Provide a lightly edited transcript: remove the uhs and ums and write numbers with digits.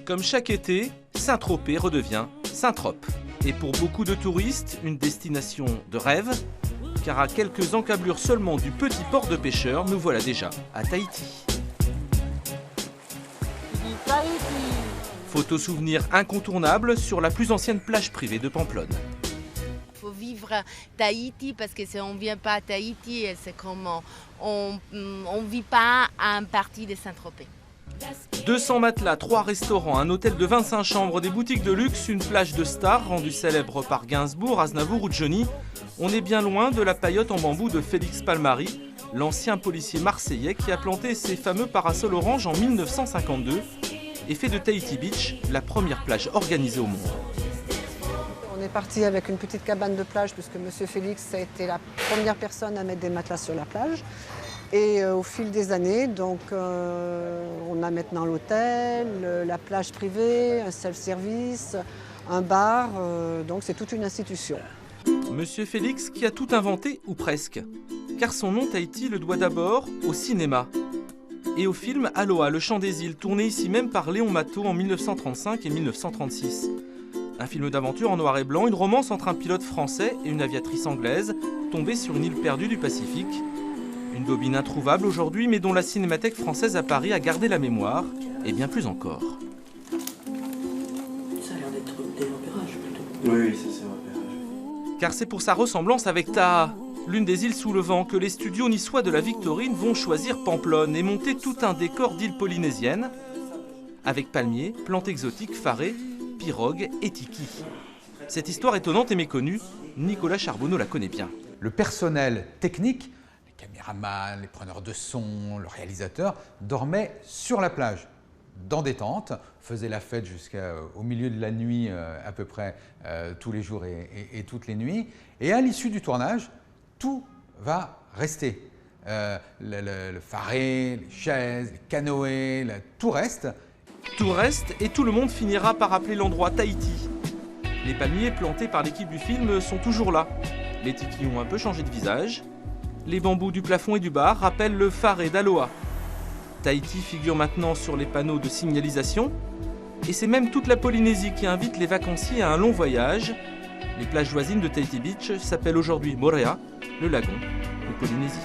Comme chaque été, Saint-Tropez redevient Saint-Trope. Et pour beaucoup de touristes, une destination de rêve, car à quelques encablures seulement du petit port de pêcheurs, nous voilà déjà à Tahiti. Photo souvenir incontournable sur la plus ancienne plage privée de Pamplonne. Il faut vivre Tahiti parce que si on ne vient pas à Tahiti, c'est comme on ne vit pas à un parti de Saint-Tropez. 200 matelas, 3 restaurants, un hôtel de 25 chambres, des boutiques de luxe, une plage de stars rendue célèbre par Gainsbourg, Aznavour ou Johnny. On est bien loin de la paillote en bambou de Félix Palmari, l'ancien policier marseillais qui a planté ses fameux parasols orange en 1952 et fait de Tahiti Beach la première plage organisée au monde. On est parti avec une petite cabane de plage puisque M. Félix a été la première personne à mettre des matelas sur la plage. Et au fil des années, donc, on a maintenant l'hôtel, la plage privée, un self-service, un bar, donc c'est toute une institution. Monsieur Félix qui a tout inventé, ou presque. Car son nom Tahiti le doit d'abord au cinéma. Et au film Aloha, le chant des îles, tourné ici même par Léon Matteau en 1935 et 1936. Un film d'aventure en noir et blanc, une romance entre un pilote français et une aviatrice anglaise, tombée sur une île perdue du Pacifique. Une bobine introuvable aujourd'hui, mais dont la Cinémathèque française à Paris a gardé la mémoire, et bien plus encore. Ça a l'air d'être des repérages plutôt. Oui, ça c'est repérage. Car c'est pour sa ressemblance avec Taha, l'une des îles sous le vent, que les studios niçois de la Victorine vont choisir Pamplonne et monter tout un décor d'îles polynésiennes, avec palmiers, plantes exotiques, farés, pirogues et tiki. Cette histoire étonnante et méconnue, Nicolas Charbonneau la connaît bien. Le personnel technique, les caméramans, les preneurs de son, le réalisateur, dormaient sur la plage, dans des tentes, faisaient la fête jusqu'au milieu de la nuit à peu près tous les jours et toutes les nuits. Et à l'issue du tournage, tout va rester. Le faré, les chaises, les canoës, tout reste. Tout reste et tout le monde finira par appeler l'endroit Tahiti. Les palmiers plantés par l'équipe du film sont toujours là. Les tikis ont un peu changé de visage. Les bambous du plafond et du bar rappellent le faré d'Aloha. Tahiti figure maintenant sur les panneaux de signalisation. Et c'est même toute la Polynésie qui invite les vacanciers à un long voyage. Les plages voisines de Tahiti Beach s'appellent aujourd'hui Moorea, le lagon de Polynésie.